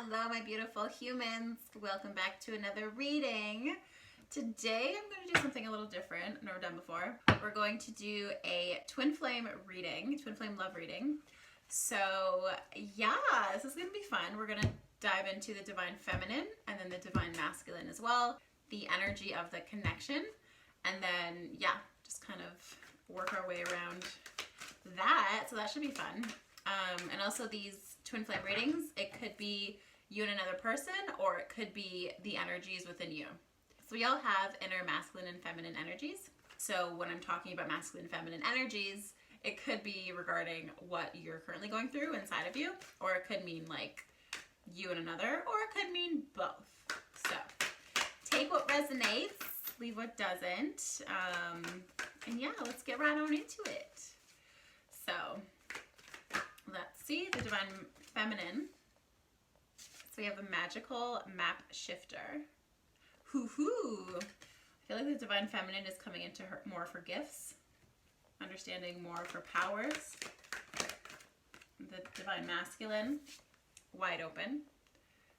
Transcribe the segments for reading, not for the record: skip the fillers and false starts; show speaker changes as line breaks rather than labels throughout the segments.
Hello, my beautiful humans. Welcome back to another reading. Today I'm going to do something a little different, never done before. We're going to do a twin flame reading, twin flame love reading. So yeah, this is going to be fun. We're going to dive into the divine feminine and then the divine masculine as well, the energy of the connection, and then yeah, just kind of work our way around that. So that should be fun. And also these twin flame readings, it could be you and another person, or it could be the energies within you. So we all have inner masculine and feminine energies. So when I'm talking about masculine and feminine energies, it could be regarding what you're currently going through inside of you, or it could mean like you and another, or it could mean both. So take what resonates, leave what doesn't, and yeah, let's get right on into it. So let's see the divine feminine. So we have a magical map shifter. Hoo-hoo! I feel like the divine feminine is coming into her more of her gifts, understanding more of her powers. The divine masculine, wide open.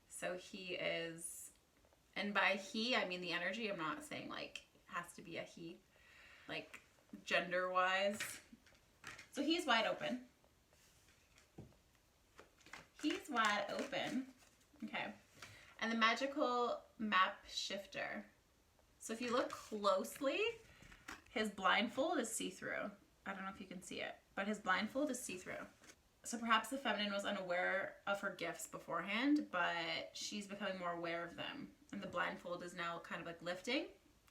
So he is, and by he, I mean the energy. I'm not saying like has to be a he, like gender-wise. So he's wide open. He's wide open. Okay. And the magical map shifter. So if you look closely, his blindfold is see-through. I don't know if you can see it, but his blindfold is see-through. So perhaps the feminine was unaware of her gifts beforehand, but she's becoming more aware of them. And the blindfold is now kind of like lifting.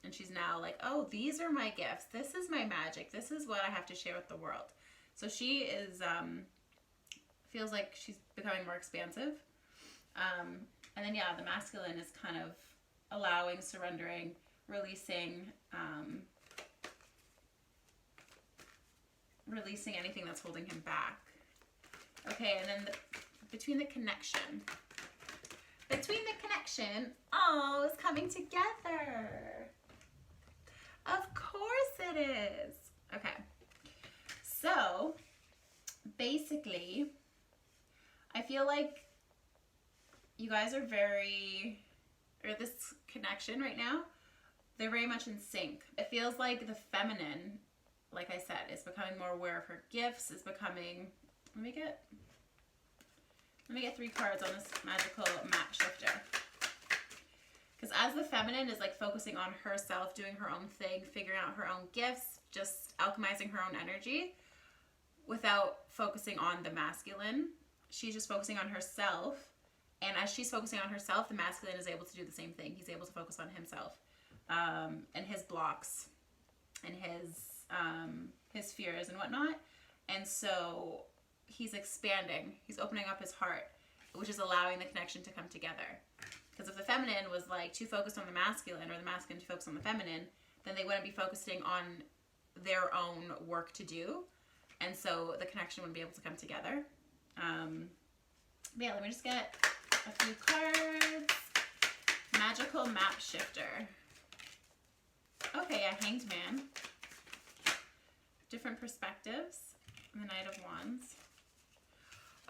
And she's now like, oh, these are my gifts. This is my magic. This is what I have to share with the world. So she is, feels like she's becoming more expansive. And then, yeah, the masculine is kind of allowing, surrendering, releasing, releasing anything that's holding him back. Okay, and then between the connection, oh, it's coming together. Of course it is. Okay, so basically, I feel like you guys are this connection right now, they're very much in sync. It feels like the feminine, like I said, is becoming more aware of her gifts, is becoming, let me get 3 cards on this magical map shifter. Because as the feminine is like focusing on herself, doing her own thing, figuring out her own gifts, just alchemizing her own energy, without focusing on the masculine, she's just focusing on herself. And as she's focusing on herself, the masculine is able to do the same thing. He's able to focus on himself, and his blocks and his fears and whatnot. And so he's expanding. He's opening up his heart, which is allowing the connection to come together. Because if the feminine was like too focused on the masculine, or the masculine too focused on the feminine, then they wouldn't be focusing on their own work to do. And so the connection wouldn't be able to come together. But yeah, let me just get a few cards. Magical map shifter. Okay, a hanged man. Different perspectives. And the Knight of Wands.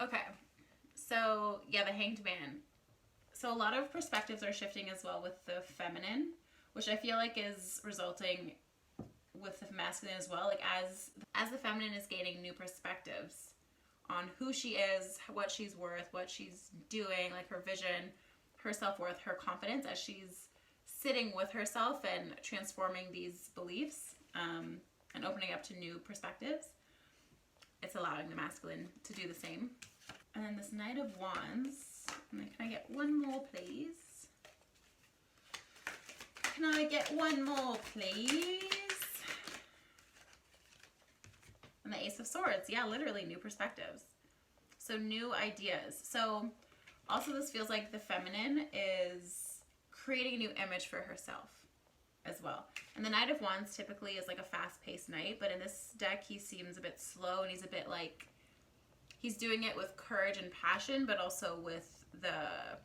Okay, so yeah, the hanged man. So a lot of perspectives are shifting as well with the feminine, which I feel like is resulting with the masculine as well. Like as the feminine is gaining new perspectives on who she is, what she's worth, what she's doing, like her vision, her self-worth, her confidence, as she's sitting with herself and transforming these beliefs, and opening up to new perspectives. It's allowing the masculine to do the same. And then this Knight of Wands. And then can I get one more, please? Can I get one more, please? And the Ace of Swords. Yeah, literally new perspectives. So new ideas. So also this feels like the feminine is creating a new image for herself as well. And the Knight of Wands typically is like a fast-paced knight, but in this deck he seems a bit slow, and he's a bit like, he's doing it with courage and passion, but also with the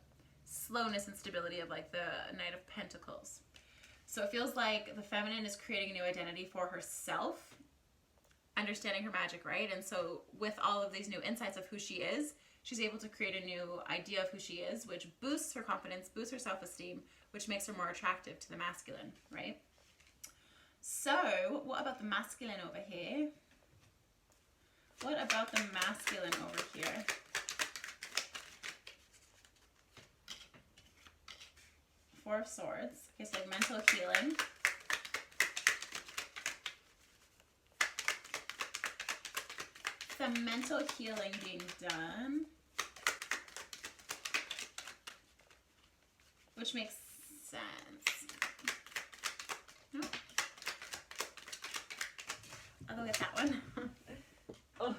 slowness and stability of like the Knight of Pentacles. So it feels like the feminine is creating a new identity for herself, understanding her magic, right? And so with all of these new insights of who she is, She's able to create a new idea of who she is, which boosts her confidence, boosts her self-esteem, which makes her more attractive to the masculine, right? So, what about the masculine over here? What about the masculine over here? Four of Swords. Okay, so like mental healing. Some mental healing being done, which makes sense. Nope. I'll go get that one. Oh.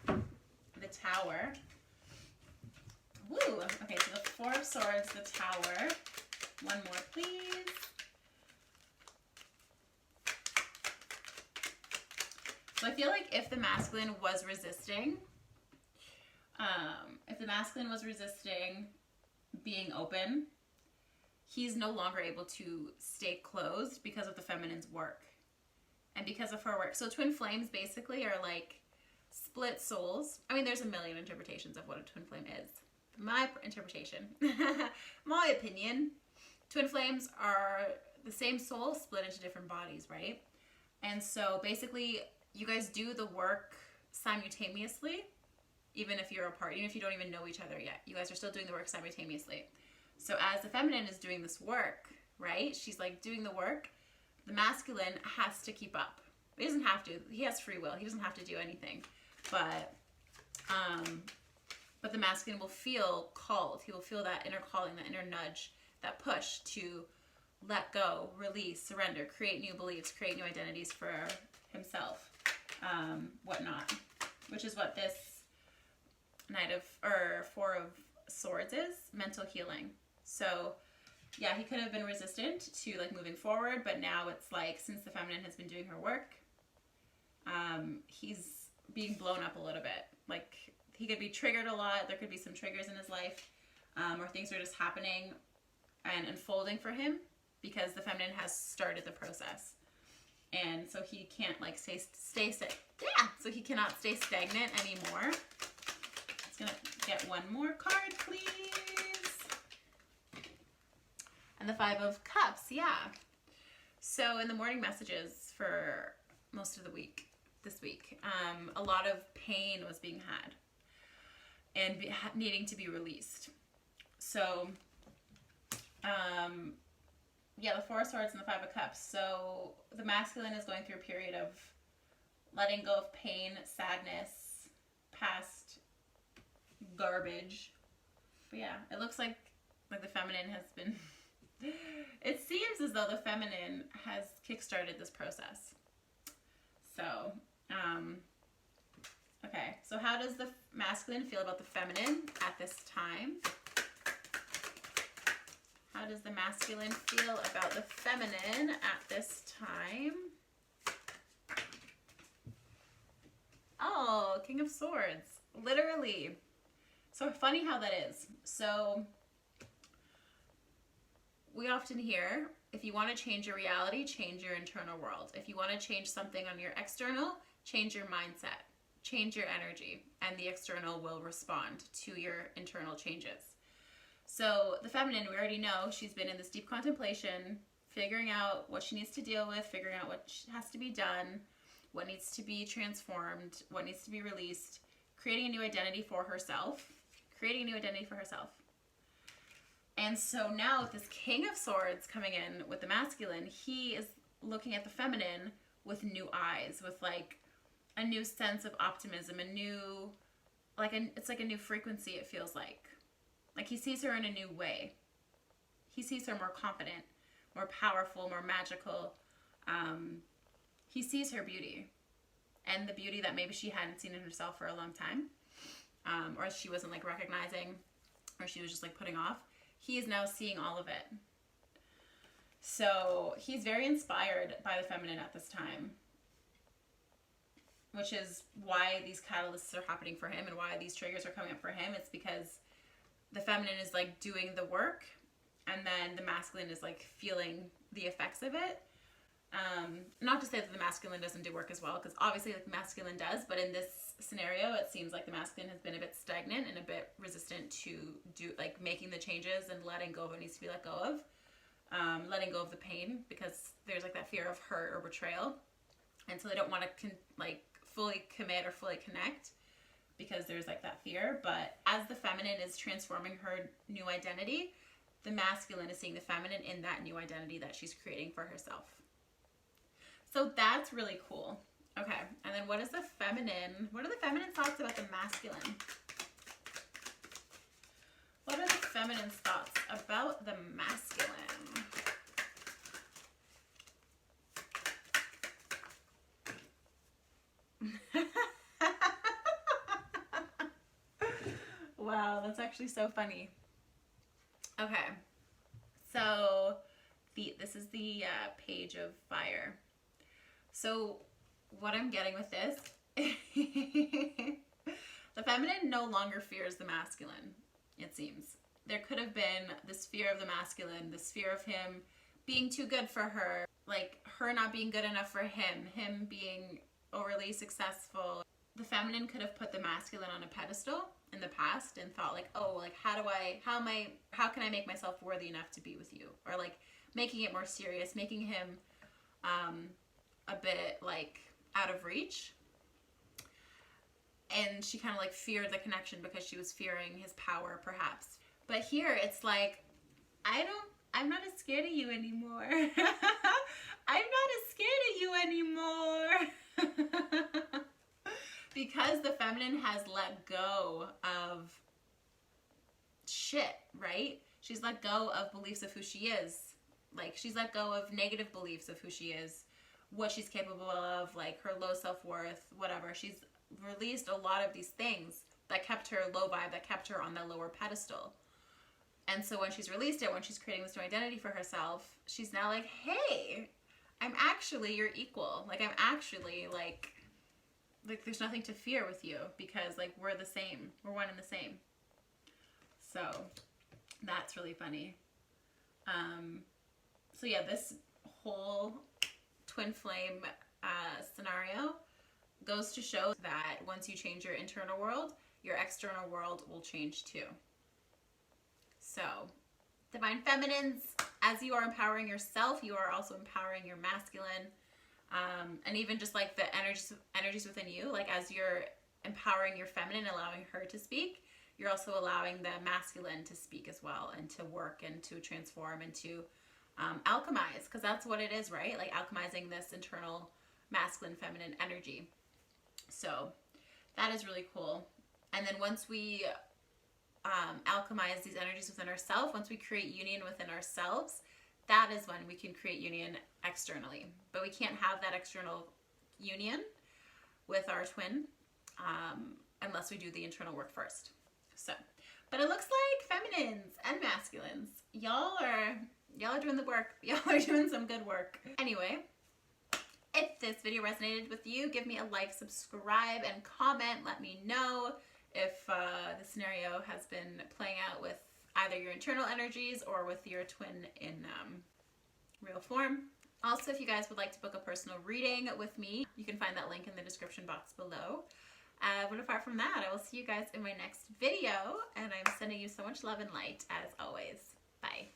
The Tower. Woo! Okay, so the Four of Swords, the Tower. One more, please. So I feel like if the masculine was resisting, being open, he's no longer able to stay closed because of the feminine's work and because of her work. So twin flames basically are like split souls. I mean, there's a million interpretations of what a twin flame is. My interpretation, my opinion, twin flames are the same soul split into different bodies, right? And so basically you guys do the work simultaneously, even if you're apart, even if you don't even know each other yet. You guys are still doing the work simultaneously. So as the feminine is doing this work, right? She's like doing the work. The masculine has to keep up. He doesn't have to. He has free will. He doesn't have to do anything. But the masculine will feel called. He will feel that inner calling, that inner nudge, that push to let go, release, surrender, create new beliefs, create new identities for himself, whatnot. Which is what this Four of Swords is, mental healing. So yeah, he could have been resistant to like moving forward, but now it's like, since the feminine has been doing her work, he's being blown up a little bit. Like, he could be triggered a lot. There could be some triggers in his life, or things are just happening and unfolding for him because the feminine has started the process. And so he can't like so he cannot stay stagnant anymore. It's gonna get one more card, please. And the Five of Cups, yeah. So in the morning messages for most of the week, this week, a lot of pain was being had and needing to be released. So, yeah, the Four of Swords and the Five of Cups. So the masculine is going through a period of letting go of pain, sadness, past garbage. But yeah, it looks like the feminine has been... It seems as though the feminine has kickstarted this process. So, okay. So how does the masculine feel about the feminine at this time? How does the masculine feel about the feminine at this time? Oh, King of Swords. Literally. So funny how that is. So we often hear, if you want to change your reality, change your internal world. If you want to change something on your external, change your mindset, change your energy, and the external will respond to your internal changes. So the feminine, we already know, she's been in this deep contemplation, figuring out what she needs to deal with, figuring out what has to be done, what needs to be transformed, what needs to be released, creating a new identity for herself, And so now with this King of Swords coming in with the masculine, he is looking at the feminine with new eyes, with like a new sense of optimism, a new, it's like a new frequency, it feels like. Like he sees her in a new way. He sees her more confident, more powerful, more magical. He sees her beauty, and the beauty that maybe she hadn't seen in herself for a long time, or she wasn't like recognizing, or she was just like putting off. He is now seeing all of it. So he's very inspired by the feminine at this time, which is why these catalysts are happening for him and why these triggers are coming up for him. It's because the feminine is like doing the work, and then the masculine is like feeling the effects of it. Not to say that the masculine doesn't do work as well, because obviously like the masculine does, but in this scenario, it seems like the masculine has been a bit stagnant and a bit resistant to like making the changes and letting go of what needs to be let go of. Letting go of the pain, because there's like that fear of hurt or betrayal. And so they don't want to like fully commit or fully connect because there's like that fear. But as the feminine is transforming her new identity, the masculine is seeing the feminine in that new identity that she's creating for herself. So that's really cool. Okay, and then what are the feminine thoughts about the masculine? What are the feminine thoughts about the masculine? Wow, that's actually so funny. Okay, so this is the page of fire. So what I'm getting with this, the feminine no longer fears the masculine, it seems. There could have been this fear of the masculine, this fear of him being too good for her, like her not being good enough for him being overly successful. The feminine could have put the masculine on a pedestal in the past and thought like, oh, like how can I make myself worthy enough to be with you? Or like making it more serious, making him a bit like out of reach. And she kind of like feared the connection because she was fearing his power perhaps. But here it's like, I'm not as scared of you anymore. I'm not as scared of you anymore. Because the feminine has let go of shit, right? She's let go of beliefs of who she is. Like, she's let go of negative beliefs of who she is, what she's capable of, like her low self-worth, whatever. She's released a lot of these things that kept her low vibe, that kept her on that lower pedestal. And so when she's released it, when she's creating this new identity for herself, she's now like, hey, I'm actually your equal. Like, I'm actually like there's nothing to fear with you because like we're the same. We're one and the same. So that's really funny. So yeah, this whole twin flame scenario goes to show that once you change your internal world, your external world will change too. So, divine feminines, as you are empowering yourself, you are also empowering your masculine. And even just like the energies within you, like as you're empowering your feminine, allowing her to speak, you're also allowing the masculine to speak as well and to work and to transform and to alchemize, because that's what it is, right? Like alchemizing this internal masculine feminine energy. So that is really cool. And then once we alchemize these energies within ourselves, once we create union within ourselves, that is when we can create union externally. But we can't have that external union with our twin unless we do the internal work first. So, but it looks like feminines and masculines, y'all are doing the work. Y'all are doing some good work. Anyway, if this video resonated with you, give me a like, subscribe, and comment. Let me know if the scenario has been playing out with either your internal energies or with your twin in real form. Also, if you guys would like to book a personal reading with me, you can find that link in the description box below. But apart from that, I will see you guys in my next video, and I'm sending you so much love and light as always. Bye.